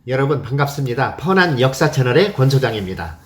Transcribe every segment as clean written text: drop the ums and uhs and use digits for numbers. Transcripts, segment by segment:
여러분 반갑습니다. 펀한 역사 채널의 권 소장입니다.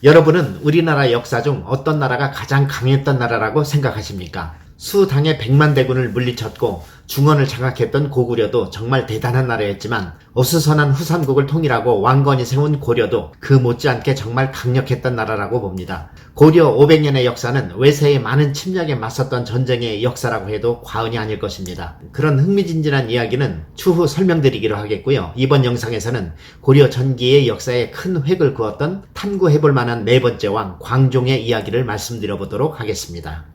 여러분은 우리나라 역사 중 어떤 나라가 가장 강했던 나라라고 생각하십니까? 수당의 100만 대군을 물리쳤고 중원을 장악했던 고구려도 정말 대단한 나라였지만 어수선한 후삼국을 통일하고 왕건이 세운 고려도 그 못지않게 정말 강력했던 나라라고 봅니다. 고려 500년의 역사는 외세의 많은 침략에 맞섰던 전쟁의 역사라고 해도 과언이 아닐 것입니다. 그런 흥미진진한 이야기는 추후 설명드리기로 하겠고요. 이번 영상에서는 고려 전기의 역사에 큰 획을 그었던 탐구해볼 만한 네 번째 왕 광종의 이야기를 말씀드려 보도록 하겠습니다.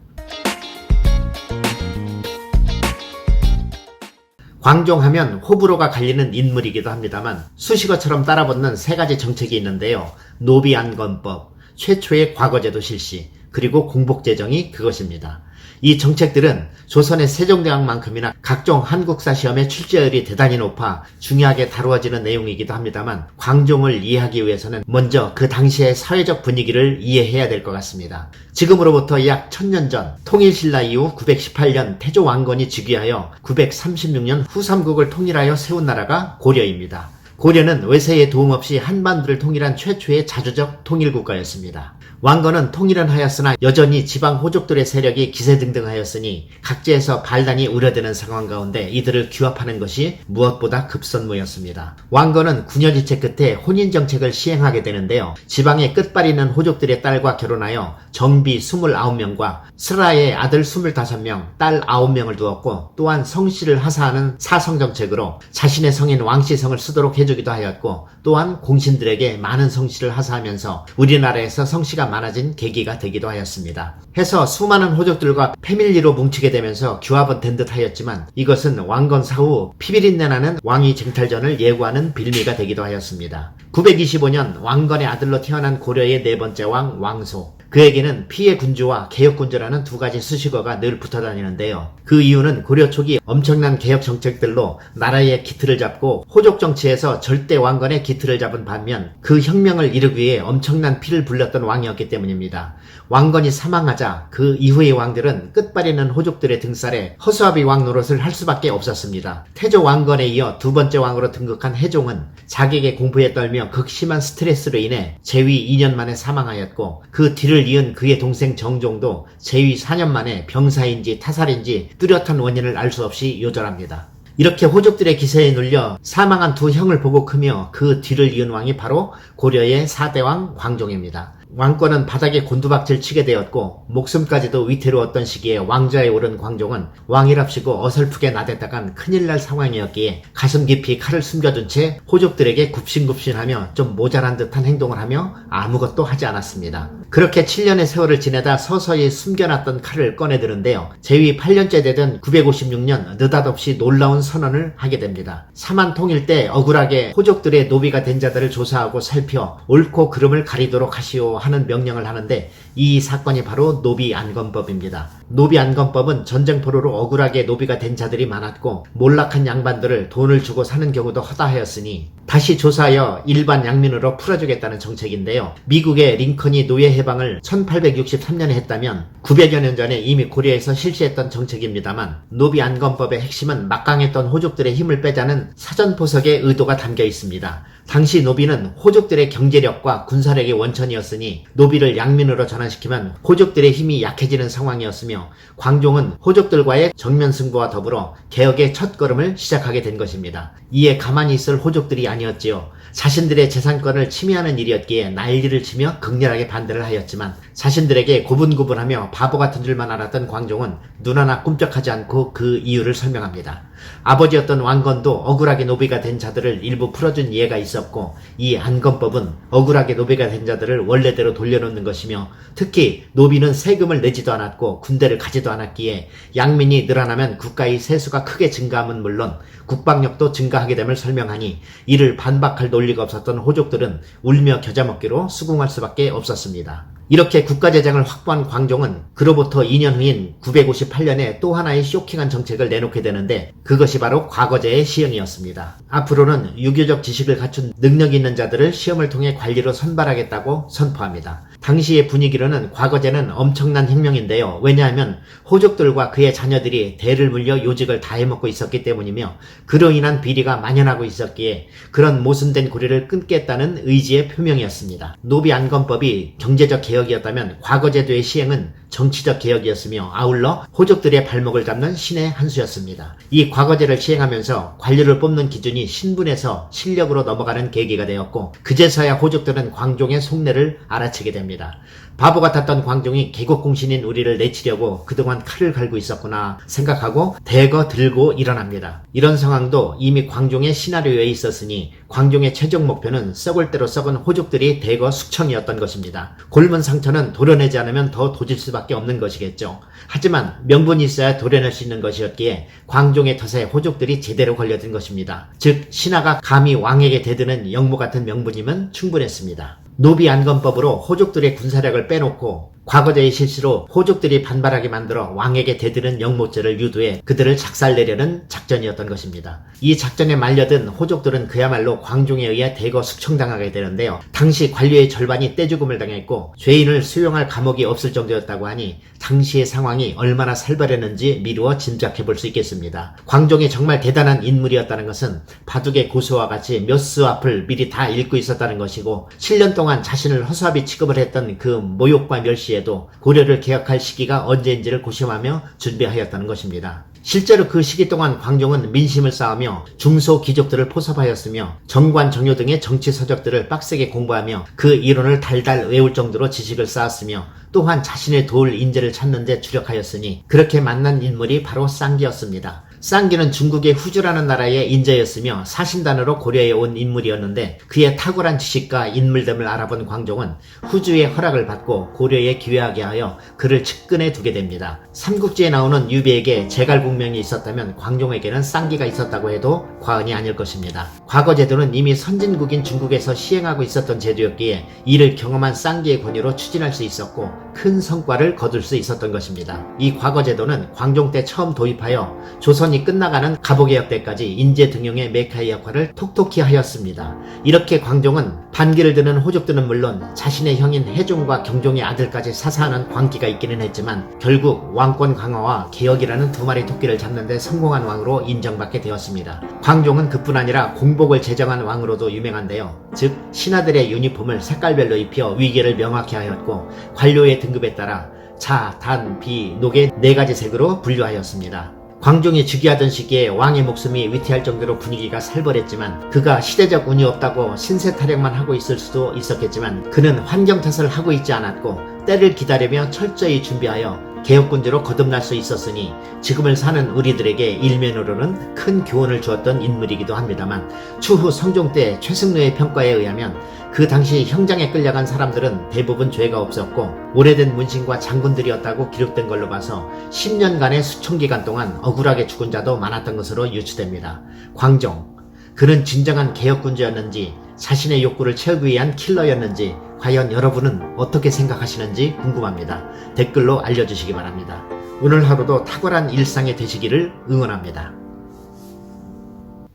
광종하면 호불호가 갈리는 인물이기도 합니다만 수식어처럼 따라붙는 세 가지 정책이 있는데요. 노비안건법, 최초의 과거제도 실시, 그리고 공복제정이 그것입니다. 이 정책들은 조선의 세종대왕만큼이나 각종 한국사 시험의 출제율이 대단히 높아 중요하게 다루어지는 내용이기도 합니다만 광종을 이해하기 위해서는 먼저 그 당시의 사회적 분위기를 이해해야 될 것 같습니다. 지금으로부터 약 1000년 전 통일신라 이후 918년 태조 왕건이 즉위하여 936년 후삼국을 통일하여 세운 나라가 고려입니다. 고려는 외세의 도움 없이 한반도를 통일한 최초의 자주적 통일국가였습니다. 왕건은 통일은 하였으나 여전히 지방 호족들의 세력이 기세등등하였으니 각지에서 반란이 우려되는 상황 가운데 이들을 규합하는 것이 무엇보다 급선무였습니다. 왕건은 9년지체 끝에 혼인정책을 시행하게 되는데요. 지방의 끝발 있는 호족들의 딸과 결혼하여 정비 29명과 스라의 아들 25명, 딸 9명을 두었고 또한 성씨를 하사하는 사성정책으로 자신의 성인 왕씨성을 쓰도록 해주기도 하였고 또한 공신들에게 많은 성씨를 하사하면서 우리나라에서 성씨가 많아진 계기가 되기도 하였습니다. 해서 수많은 호족들과 패밀리로 뭉치게 되면서 규합은 된 듯 하였지만 이것은 왕건 사후 피비린내 나는 왕위 쟁탈전을 예고하는 빌미가 되기도 하였습니다. 925년 왕건의 아들로 태어난 고려의 네 번째 왕 왕소. 그에게는 피해 군주와 개혁 군주라는 두 가지 수식어가 늘 붙어 다니는데요. 그 이유는 고려 초기 엄청난 개혁 정책들로 나라의 기틀을 잡고 호족 정치에서 절대 왕건의 기틀을 잡은 반면 그 혁명을 이루기 위해 엄청난 피를 불렸던 왕이었기 때문입니다. 왕건이 사망하자 그 이후의 왕들은 끝발 있는 호족들의 등살에 허수아비 왕 노릇을 할 수밖에 없었습니다. 태조 왕건에 이어 두 번째 왕으로 등극한 해종은 자객의 공부에 떨며 극심한 스트레스로 인해 재위 2년 만에 사망하였고 그 뒤를 이은 그의 동생 정종도 재위 4년 만에 병사인지 타살인지 뚜렷한 원인을 알 수 없이 요절합니다. 이렇게 호족들의 기세에 눌려 사망한 두 형을 보고 크며 그 뒤를 이은 왕이 바로 고려의 4대왕 광종입니다. 왕권은 바닥에 곤두박질 치게 되었고 목숨까지도 위태로웠던 시기에 왕좌에 오른 광종은 왕이랍시고 어설프게 나댔다간 큰일 날 상황이었기에 가슴 깊이 칼을 숨겨둔 채 호족들에게 굽신굽신하며 좀 모자란 듯한 행동을 하며 아무것도 하지 않았습니다. 그렇게 7년의 세월을 지내다 서서히 숨겨놨던 칼을 꺼내드는데요. 재위 8년째 되던 956년 느닷없이 놀라운 선언을 하게 됩니다. 사만 통일 때 억울하게 호족들의 노비가 된 자들을 조사하고 살펴 옳고 그름을 가리도록 하시오 하는 명령을 하는데 이 사건이 바로 노비안건법입니다. 노비안건법은 전쟁포로로 억울하게 노비가 된 자들이 많았고 몰락한 양반들을 돈을 주고 사는 경우도 허다하였으니 다시 조사하여 일반 양민으로 풀어주겠다는 정책인데요. 미국의 링컨이 노예 해방을 1863년에 했다면 900여 년 전에 이미 고려에서 실시했던 정책입니다만 노비안건법의 핵심은 막강했던 호족들의 힘을 빼자는 사전포석의 의도가 담겨 있습니다. 당시 노비는 호족들의 경제력과 군사력의 원천이었으니 노비를 양민으로 전환시키면 호족들의 힘이 약해지는 상황이었으며 광종은 호족들과의 정면 승부와 더불어 개혁의 첫걸음을 시작하게 된 것입니다. 이에 가만히 있을 호족들이 아니었지요. 자신들의 재산권을 침해하는 일이었기에 난리를 치며 극렬하게 반대를 하였지만 자신들에게 고분고분하며 바보 같은 줄만 알았던 광종은 눈 하나 꿈쩍하지 않고 그 이유를 설명합니다. 아버지였던 왕건도 억울하게 노비가 된 자들을 일부 풀어준 예가 있었고 이 안건법은 억울하게 노비가 된 자들을 원래대로 돌려놓는 것이며 특히 노비는 세금을 내지도 않았고 군대를 가지도 않았기에 양민이 늘어나면 국가의 세수가 크게 증가함은 물론 국방력도 증가하게 됨을 설명하니 이를 반박할 논리가 없었던 호족들은 울며 겨자 먹기로 수긍할 수밖에 없었습니다. 이렇게 국가재정을 확보한 광종은 그로부터 2년 후인 958년에 또 하나의 쇼킹한 정책을 내놓게 되는데 그것이 바로 과거제의 시행이었습니다. 앞으로는 유교적 지식을 갖춘 능력 있는 자들을 시험을 통해 관리로 선발하겠다고 선포합니다. 당시의 분위기로는 과거제는 엄청난 혁명인데요. 왜냐하면 호족들과 그의 자녀들이 대를 물려 요직을 다 해먹고 있었기 때문이며 그로 인한 비리가 만연하고 있었기에 그런 모순된 고리를 끊겠다는 의지의 표명이었습니다. 노비 안건법이 경제적 개혁이었다면 과거제도의 시행은 정치적 개혁이었으며 아울러 호족들의 발목을 잡는 신의 한 수였습니다. 이 과거제를 시행하면서 관료를 뽑는 기준이 신분에서 실력으로 넘어가는 계기가 되었고 그제서야 호족들은 광종의 속내를 알아채게 됩니다. 바보 같았던 광종이 개국공신인 우리를 내치려고 그동안 칼을 갈고 있었구나 생각하고 대거 들고 일어납니다. 이런 상황도 이미 광종의 시나리오에 있었으니 광종의 최종 목표는 썩을 대로 썩은 호족들이 대거 숙청이었던 것입니다. 곪은 상처는 도려내지 않으면 더 도질 수밖에 없는 것이겠죠. 하지만 명분이 있어야 도려낼 수 있는 것이었기에 광종의 덫에 호족들이 제대로 걸려든 것입니다. 즉 신하가 감히 왕에게 대드는 영모 같은 명분이면 충분했습니다. 노비 안건법으로 호족들의 군사력을 빼놓고 과거제의 실시로 호족들이 반발하게 만들어 왕에게 대드는 영모죄를 유도해 그들을 작살내려는 작전이었던 것입니다. 이 작전에 말려든 호족들은 그야말로 광종에 의해 대거 숙청당하게 되는데요. 당시 관료의 절반이 떼죽음을 당했고 죄인을 수용할 감옥이 없을 정도였다고 하니 당시의 상황이 얼마나 살벌했는지 미루어 짐작해 볼 수 있겠습니다. 광종이 정말 대단한 인물이었다는 것은 바둑의 고수와 같이 몇 수 앞을 미리 다 읽고 있었다는 것이고 7년 동안 자신을 허수아비 취급을 했던 그 모욕과 멸시에도 고려를 개혁할 시기가 언제인지를 고심하며 준비하였다는 것입니다. 실제로 그 시기 동안 광종은 민심을 쌓으며 중소귀족들을 포섭하였으며 정관, 정요 등의 정치 서적들을 빡세게 공부하며 그 이론을 달달 외울 정도로 지식을 쌓았으며 또한 자신의 도울 인재를 찾는 데 주력하였으니 그렇게 만난 인물이 바로 쌍기였습니다. 쌍기는 중국의 후주라는 나라의 인재였으며 사신단으로 고려에 온 인물이었는데 그의 탁월한 지식과 인물됨을 알아본 광종은 후주의 허락을 받고 고려에 기회하게 하여 그를 측근에 두게 됩니다. 삼국지에 나오는 유비에게 제갈공명이 있었다면 광종에게는 쌍기가 있었다고 해도 과언이 아닐 것입니다. 과거 제도는 이미 선진국인 중국에서 시행하고 있었던 제도였기에 이를 경험한 쌍기의 권유로 추진할 수 있었고 큰 성과를 거둘 수 있었던 것입니다. 이 과거 제도는 광종 때 처음 도입하여 조선이 끝나가는 갑오개혁 때까지 인재 등용의 메카의 역할을 톡톡히 하였습니다. 이렇게 광종은 반기를 드는 호족들은 물론 자신의 형인 해종과 경종의 아들까지 사사하는 광기가 있기는 했지만 결국 왕권 강화와 개혁이라는 두 마리 토끼를 잡는 데 성공한 왕으로 인정받게 되었습니다. 광종은 그뿐 아니라 공복을 제정한 왕으로도 유명한데요. 즉 신하들의 유니폼을 색깔별로 입혀 위계를 명확히 하였고 관료의 등급에 따라 자, 단, 비, 녹의 4가지 색으로 분류하였습니다. 광종이 즉위하던 시기에 왕의 목숨이 위태할 정도로 분위기가 살벌했지만 그가 시대적 운이 없다고 신세 타령만 하고 있을 수도 있었겠지만 그는 환경 탓을 하고 있지 않았고 때를 기다리며 철저히 준비하여 개혁군주로 거듭날 수 있었으니 지금을 사는 우리들에게 일면으로는 큰 교훈을 주었던 인물이기도 합니다만 추후 성종 때 최승로의 평가에 의하면 그 당시 형장에 끌려간 사람들은 대부분 죄가 없었고 오래된 문신과 장군들이었다고 기록된 걸로 봐서 10년간의 수총기간 동안 억울하게 죽은 자도 많았던 것으로 유추됩니다. 광종, 그는 진정한 개혁군주였는지 자신의 욕구를 채우기 위한 킬러였는지 과연 여러분은 어떻게 생각하시는지 궁금합니다. 댓글로 알려주시기 바랍니다. 오늘 하루도 탁월한 일상이 되시기를 응원합니다.